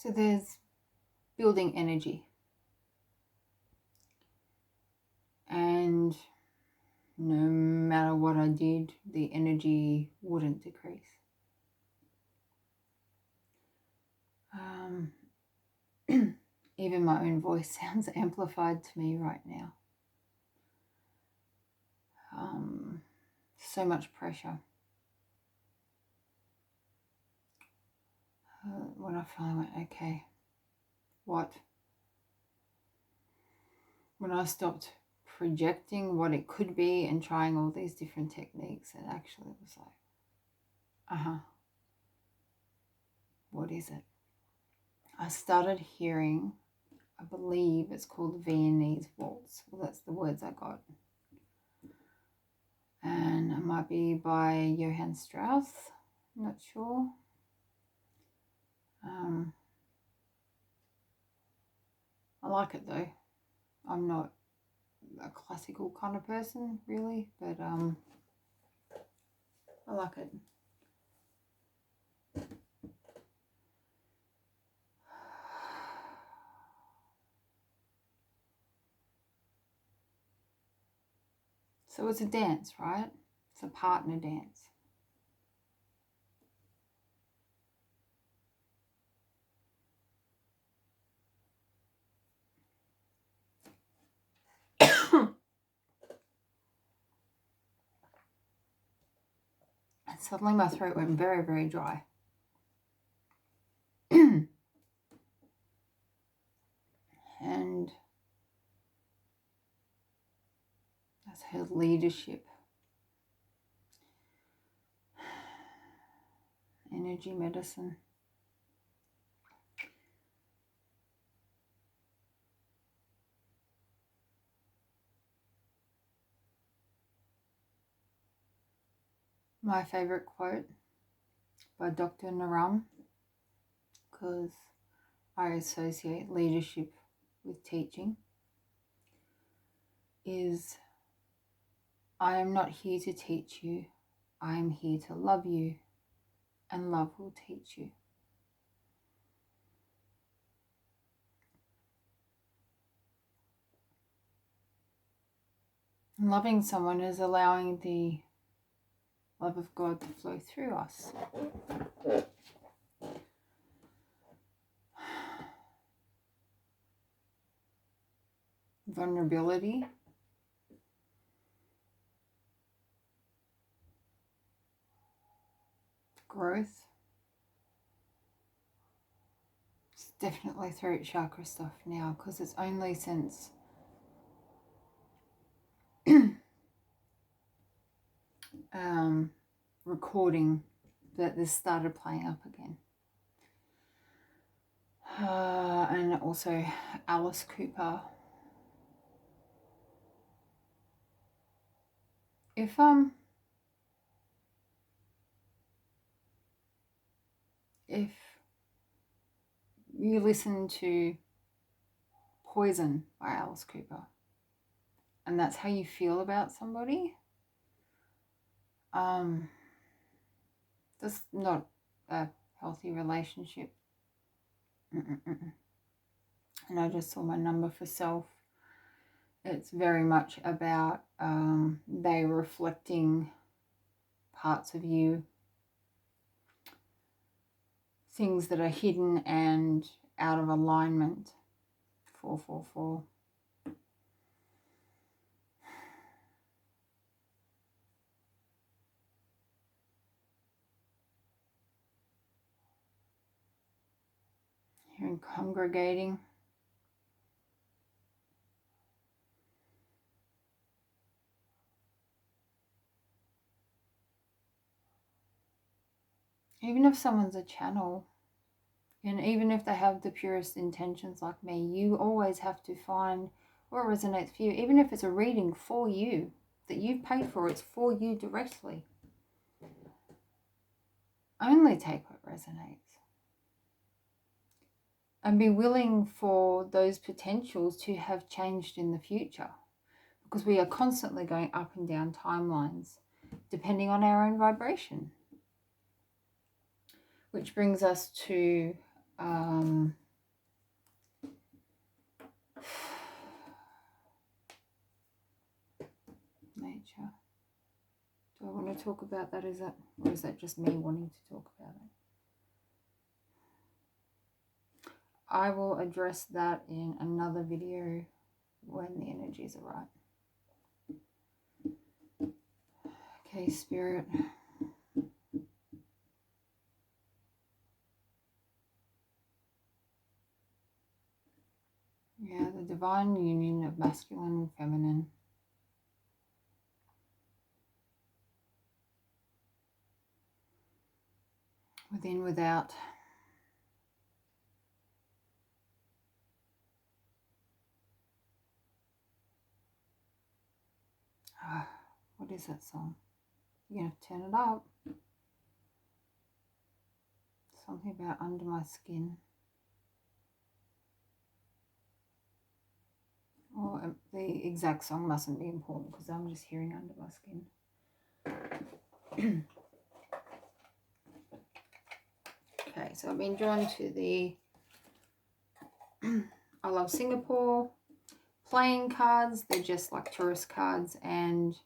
So there's building energy. And no matter what I did, the energy wouldn't decrease. Even my own voice sounds amplified to me right now. So much pressure. When I finally went, okay, what? When I stopped projecting what it could be and trying all these different techniques, it actually was like, what is it? I started hearing, I believe it's called Viennese waltz. Well, that's the words I got. And it might be by Johann Strauss, I'm not sure. I like it though. I'm not a classical kind of person really, but I like it. So it's a dance, right? It's a partner dance. And suddenly my throat went very, very dry. And that's her leadership. Energy medicine. My favorite quote by Dr. Naram, because I associate leadership with teaching, is, I am not here to teach you. I am here to love you, and love will teach you. And loving someone is allowing the love of God to flow through us. Vulnerability, growth. It's definitely throat chakra stuff now, because it's only since recording that this started playing up again. And also Alice Cooper. If you listen to Poison by Alice Cooper, and that's how you feel about somebody, that's not a healthy relationship. And I just saw my number for self. It's very much about they reflecting parts of you, things that are hidden and out of alignment. 444. You're congregating. Even if someone's a channel, and even if they have the purest intentions like me, you always have to find what resonates for you. Even if it's a reading for you that you've paid for, it's for you directly. Only take what resonates. And be willing for those potentials to have changed in the future, because we are constantly going up and down timelines depending on our own vibration. Which brings us to Nature. Do I want to talk about that? Or is that just me wanting to talk about it? I will address that in another video when the energies are right. Okay, Spirit. Yeah, the divine union of masculine and feminine. Within, without. What is that song? You're going to turn it up. Something about under my skin. Oh, the exact song mustn't be important because I'm just hearing under my skin. Okay, so I've been drawn to the I Love Singapore playing cards. They're just like tourist cards, and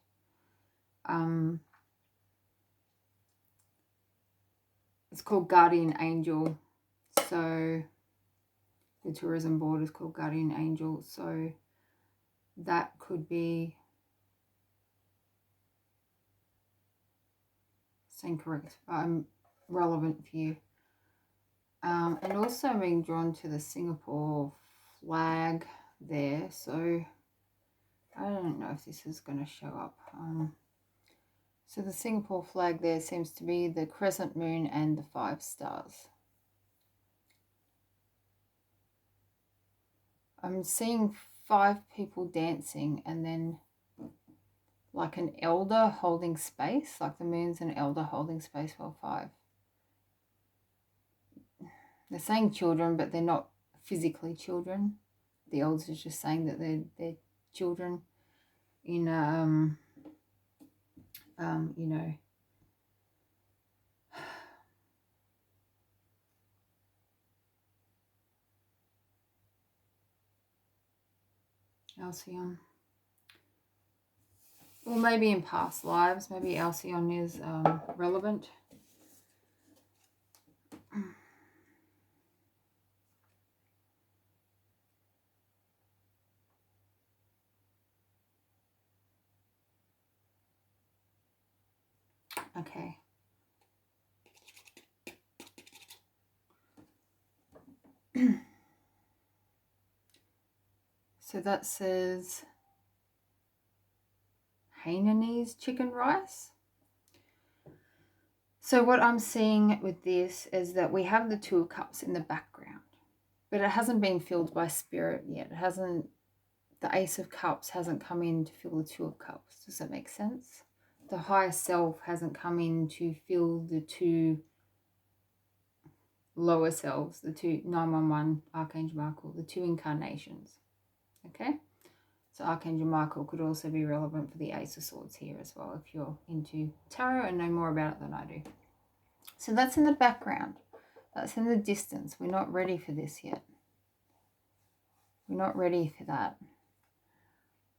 it's called Guardian Angel. So the tourism board is called Guardian Angel. So that could be incorrect, relevant for you. And also being drawn to the Singapore flag there. So I don't know if this is going to show up. So the Singapore flag there seems to be the crescent moon and the 5 stars. I'm seeing 5 people dancing and then like an elder holding space, like the moon's an elder holding space for 5. They're saying children, but they're not physically children. The elders are just saying that they're children in you know, Alcyon. Or maybe in past lives, maybe Alcyon is relevant. Okay. So that says Hainanese chicken rice. So what I'm seeing with this is that we have the 2 of cups in the background, but it hasn't been filled by spirit yet. It hasn't, the Ace of Cups hasn't come in to fill the 2 of Cups. Does that make sense? The higher self hasn't come in to fill the 2 lower selves, the 2 911, Archangel Michael, the 2 incarnations. Okay? So Archangel Michael could also be relevant for the Ace of Swords here as well, if you're into tarot and know more about it than I do. So that's in the background. That's in the distance. We're not ready for this yet. We're not ready for that.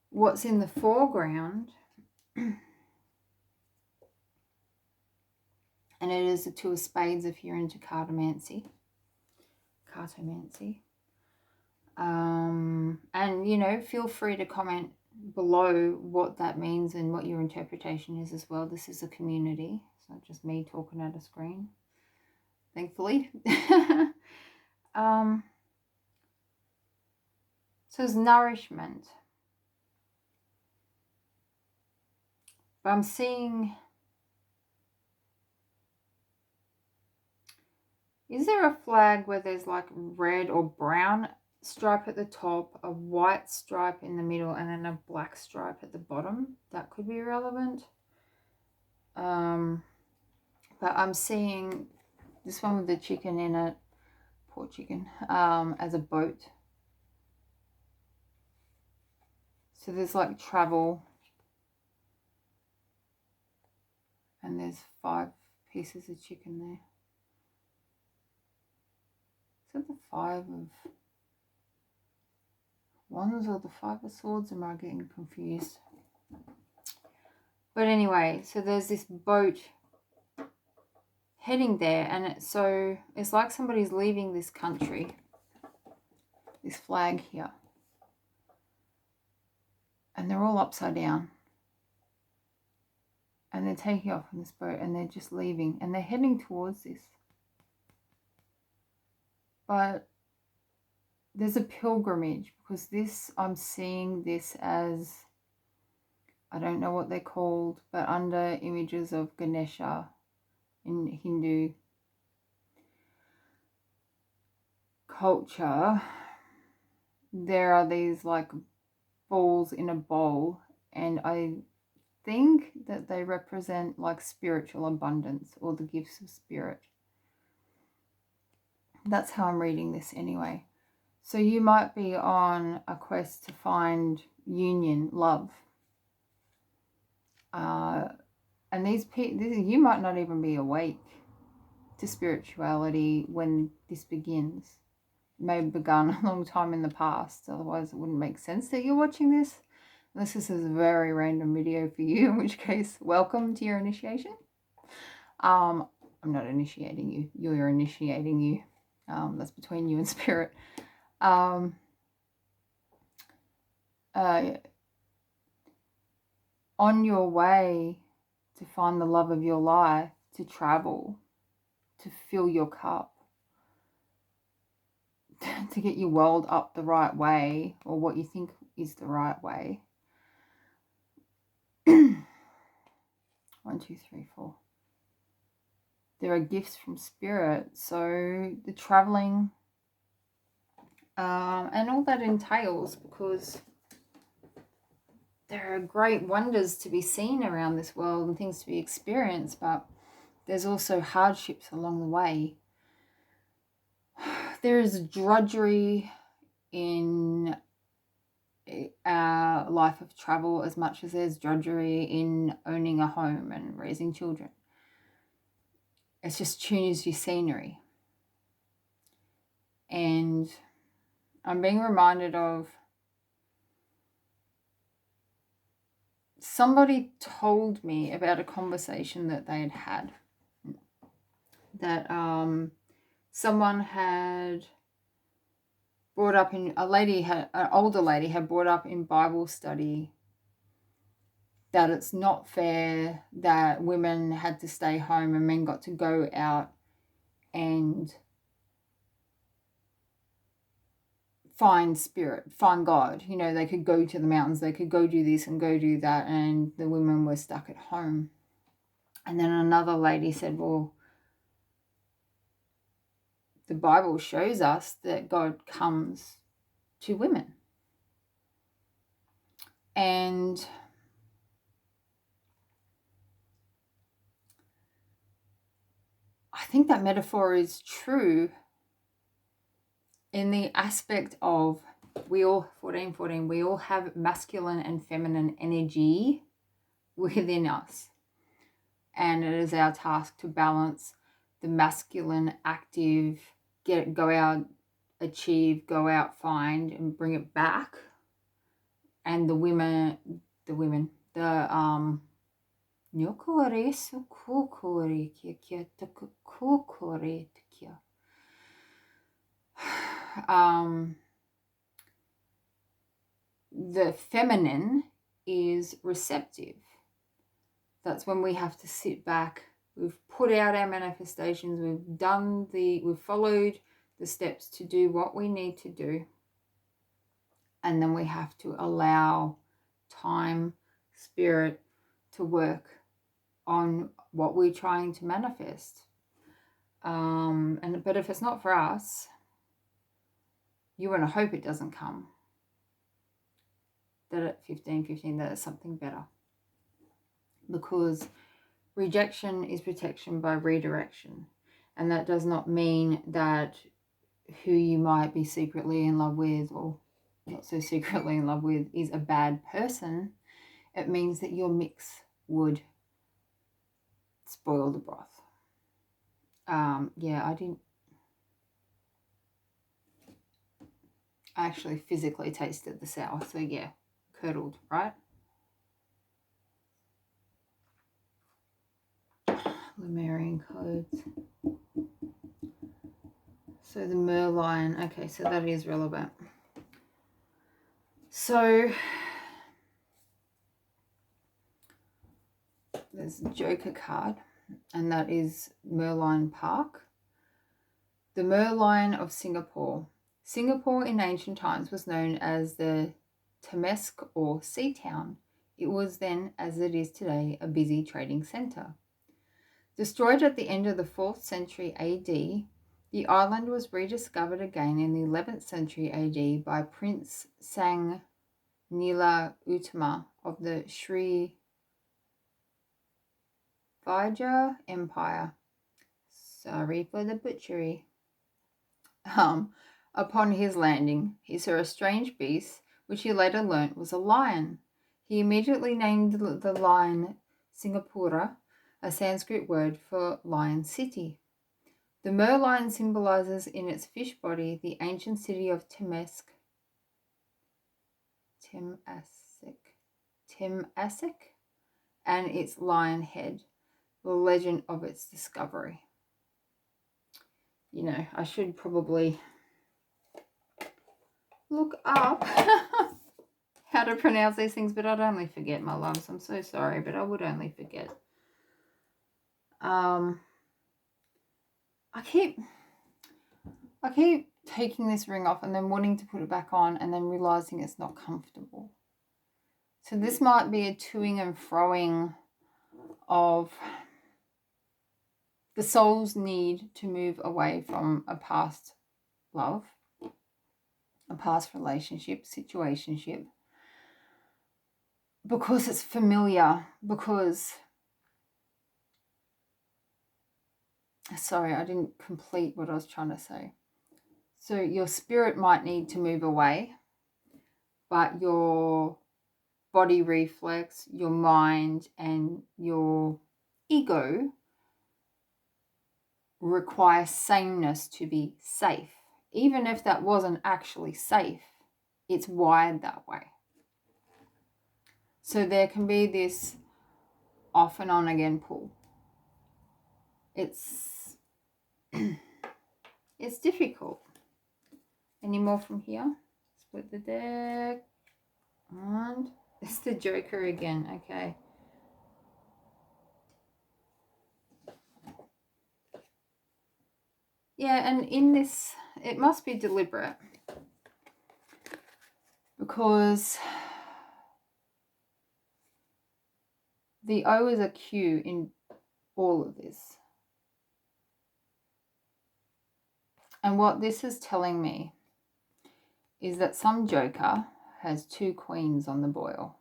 What's in the foreground, and it is the 2 of Spades if you're into cartomancy. And, you know, feel free to comment below what that means and what your interpretation is as well. This is a community. It's not just me talking at a screen, thankfully. So it's nourishment. But I'm seeing, is there a flag where there's like red or brown stripe at the top, a white stripe in the middle, and then a black stripe at the bottom? That could be relevant. But I'm seeing this one with the chicken in it, poor chicken, as a boat. So there's like travel, and there's 5 pieces of chicken there. it the 5 of Wands or the 5 of Swords? Am I getting confused? But anyway, so there's this boat heading there, and it's like somebody's leaving this country. This flag here. And they're all upside down. And they're taking off on this boat, and they're just leaving, and they're heading towards this. But there's a pilgrimage, because this, I'm seeing this as, I don't know what they're called, but under images of Ganesha in Hindu culture, there are these like balls in a bowl, and I think that they represent like spiritual abundance or the gifts of spirit. That's how I'm reading this anyway. So you might be on a quest to find union, love. And you might not even be awake to spirituality when this begins. It may have begun a long time in the past, otherwise it wouldn't make sense that you're watching this. Unless this is a very random video for you, in which case, welcome to your initiation. I'm not initiating you. You're initiating you. That's between you and spirit. On your way to find the love of your life, to travel, to fill your cup, to get your world up the right way, or what you think is the right way. 1, 2, 3, 4. There are gifts from spirit, so the traveling and all that entails, because there are great wonders to be seen around this world and things to be experienced, but there's also hardships along the way. There is drudgery in our life of travel as much as there's drudgery in owning a home and raising children. It's just changes your scenery. And I'm being reminded of somebody told me about a conversation that they had that someone had brought up in, an older lady had brought up in Bible study that it's not fair that women had to stay home and men got to go out and find spirit, find God. You know, they could go to the mountains, they could go do this and go do that, and the women were stuck at home. And then another lady said, well, the Bible shows us that God comes to women. And I think that metaphor is true in the aspect of we all have masculine and feminine energy within us. And it is our task to balance the masculine, active, go out, achieve, go out, find, and bring it back. And the women, the feminine is receptive. That's when we have to sit back. We've put out our manifestations. We've followed the steps to do what we need to do. And then we have to allow time, spirit to work on what we're trying to manifest. But if it's not for us, you want to hope it doesn't come. That at 15, that it's something better. Because rejection is protection by redirection. And that does not mean that who you might be secretly in love with or not so secretly in love with is a bad person. It means that your mix would spoil the broth. I actually physically tasted the sour, so yeah, curdled, right? Lemurian codes. So the Merlion, okay, so that is relevant. So there's a Joker card, and that is Merlion Park. The Merlion of Singapore. Singapore in ancient times was known as the Temesc or Sea Town. It was then, as it is today, a busy trading centre. Destroyed at the end of the 4th century AD, the island was rediscovered again in the 11th century AD by Prince Sang Nila Utama of the Sri Vijaya Empire. Sorry for the butchery. Upon his landing, he saw a strange beast, which he later learnt was a lion. He immediately named the lion Singapura, a Sanskrit word for lion city. The merlion symbolizes in its fish body the ancient city of Temesc, and its lion head, the legend of its discovery. You know, I should probably look up how to pronounce these things, but I'd only forget, my loves. I'm so sorry, but I would only forget. I keep taking this ring off and then wanting to put it back on and then realizing it's not comfortable. So this might be a toing and froing of the soul's need to move away from a past love, a past relationship, situationship, because it's familiar, because, sorry, I didn't complete what I was trying to say. So your spirit might need to move away, but your body reflex, your mind, and your ego require sameness to be safe. Even if that wasn't actually safe, it's wired that way. So there can be this off and on again pull. It's it's difficult. Any more from here? Split the deck. And it's the Joker again, okay. Yeah, and in this, it must be deliberate, because the O is a Q in all of this. And what this is telling me is that some Joker has 2 queens on the boil.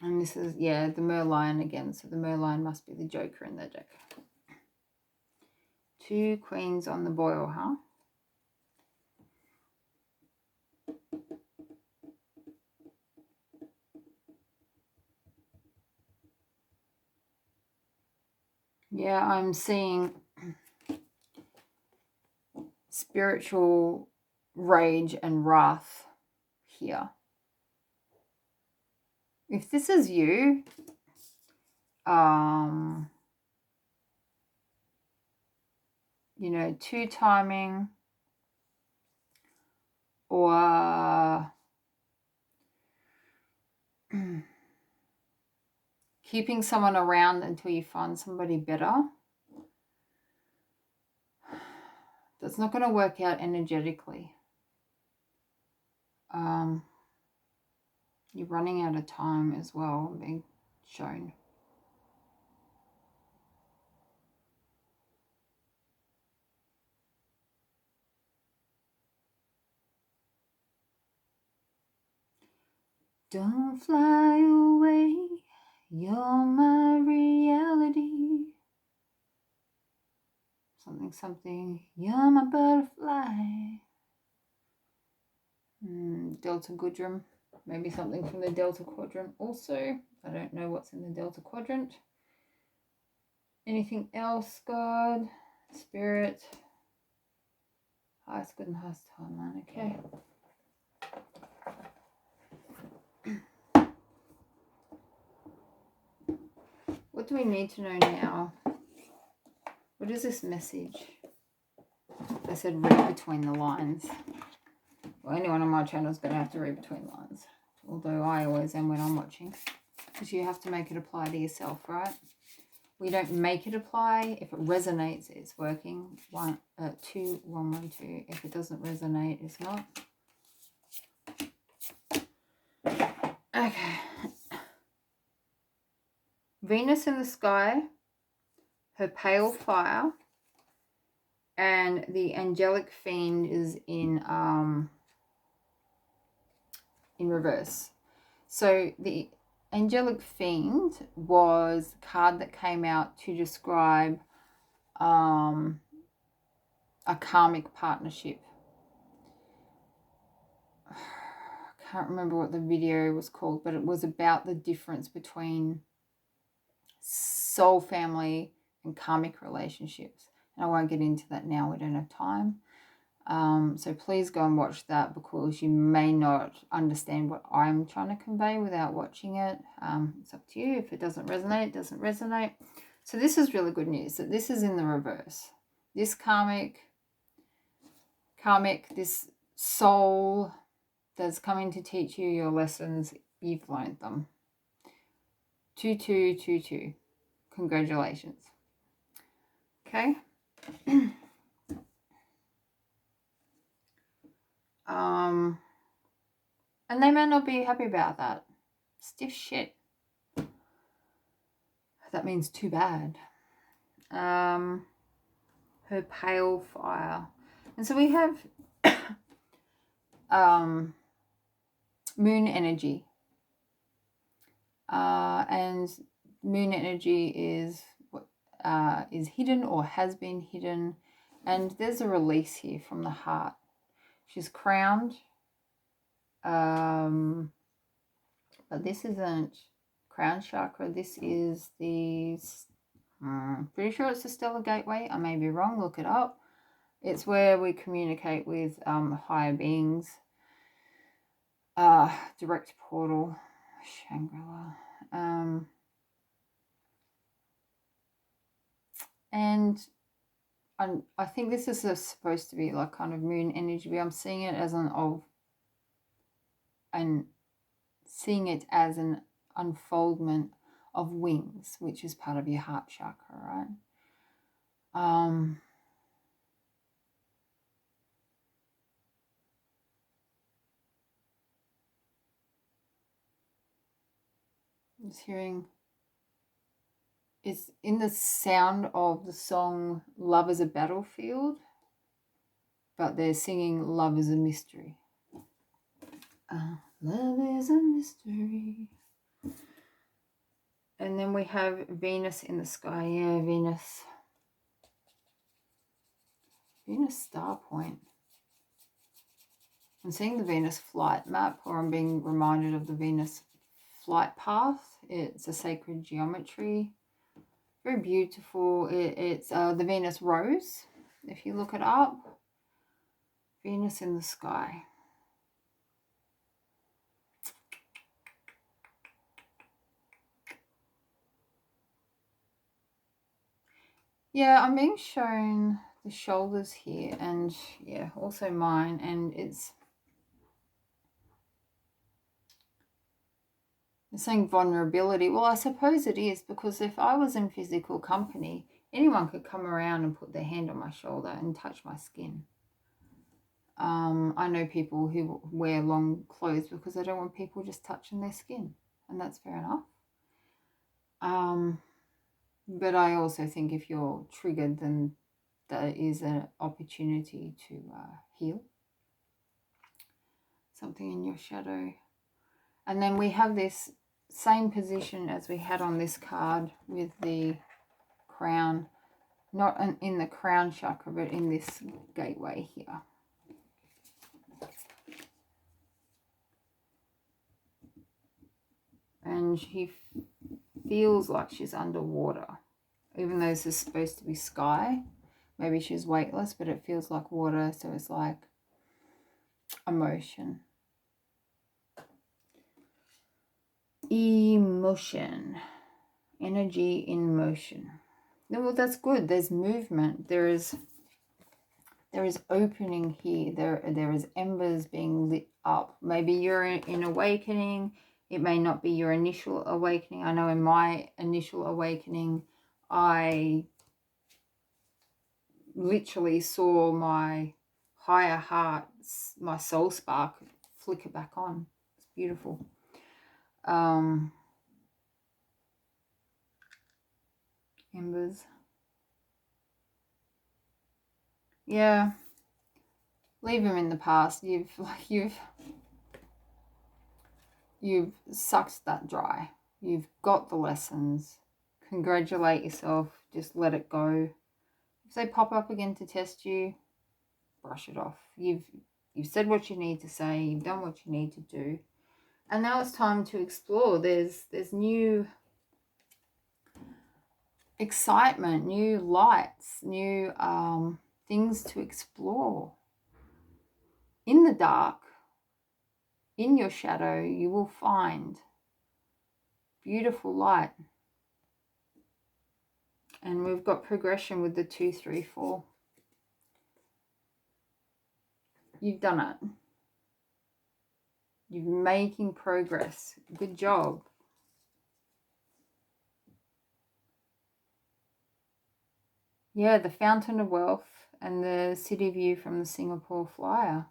And this is, yeah, the Merlion again. So the Merlion must be the Joker in the deck. 2 queens on the boil, huh? Yeah, I'm seeing spiritual rage and wrath here. If this is you, you know, 2 timing, or keeping someone around until you find somebody better, that's not going to work out energetically. You're running out of time as well, being shown. Don't fly away, you're my reality. Something, you're my butterfly. Delta Gudrum, maybe something from the Delta Quadrant also. I don't know what's in the Delta Quadrant. Anything else, God? Spirit. Highest good and highest timeline. Okay. What do we need to know now? What is this message? They said read between the lines. Well, anyone on my channel is going to have to read between the lines. Although I always am when I'm watching. Because you have to make it apply to yourself, right? We don't make it apply. If it resonates, it's working. 2, 1, 1, 2. If it doesn't resonate, it's not. Okay. Venus in the sky, her pale fire, and the angelic fiend is in reverse. So the angelic fiend was the card that came out to describe a karmic partnership. I can't remember what the video was called, but it was about the difference between soul family and karmic relationships. And I won't get into that now, we don't have time. So please go and watch that, because you may not understand what I'm trying to convey without watching it. It's up to you. If it doesn't resonate, it doesn't resonate. So this is really good news, that this is in the reverse. This karmic, this soul that's coming to teach you your lessons, you've learned them. 2222. Congratulations. Okay. And they may not be happy about that. Stiff shit. That means too bad. Her pale fire. And so we have moon energy. And moon energy is hidden or has been hidden. And there's a release here from the heart. She's crowned. But this isn't crown chakra. This is the, pretty sure it's the stellar gateway. I may be wrong. Look it up. It's where we communicate with higher beings. Direct portal. Shangri-La. And I think this is supposed to be like kind of moon energy, but I'm seeing it as seeing it as an unfoldment of wings, which is part of your heart chakra, right? Just hearing, it's in the sound of the song Love is a Battlefield, but they're singing Love is a Mystery. Love is a mystery. And then we have Venus in the sky. Yeah, Venus star point. I'm seeing the Venus flight map, or I'm being reminded of the Venus flight path. It's a sacred geometry. Very beautiful. It's the Venus rose. If you look it up. Venus in the sky. Yeah, I'm being shown the shoulders here, and yeah, also mine, and it's saying vulnerability. Well, I suppose it is, because if I was in physical company, anyone could come around and put their hand on my shoulder and touch my skin. I know people who wear long clothes because they don't want people just touching their skin, and that's fair enough. But I also think if you're triggered, then there is an opportunity to heal something in your shadow. And then we have this same position as we had on this card with the crown, not in the crown chakra, but in this gateway here. And she feels like she's underwater, even though this is supposed to be sky. Maybe she's weightless, but it feels like water, so it's like emotion. Emotion. Energy in motion. Well, that's good. There's movement. There is opening here. There is embers being lit up. Maybe you're in awakening. It may not be your initial awakening. I know in my initial awakening, I literally saw my higher heart, my soul spark flicker back on. It's beautiful. Embers. Yeah. Leave them in the past. You've sucked that dry. You've got the lessons. Congratulate yourself. Just let it go. If they pop up again to test you, brush it off. You've said what you need to say. You've done what you need to do. And now it's time to explore. There's new excitement, new lights, new things to explore. In the dark, in your shadow, you will find beautiful light. And we've got progression with the 2, 3, 4. You've done it. You're making progress. Good job. Yeah, the Fountain of Wealth and the city view from the Singapore Flyer.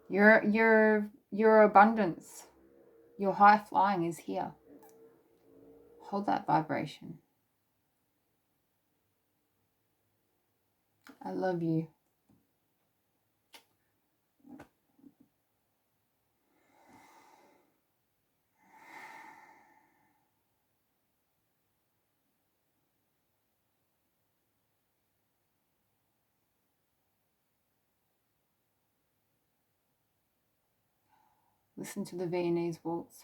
Your abundance, your high flying is here. Hold that vibration. I love you. Listen to the Viennese waltz.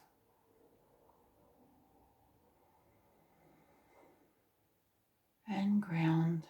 And ground.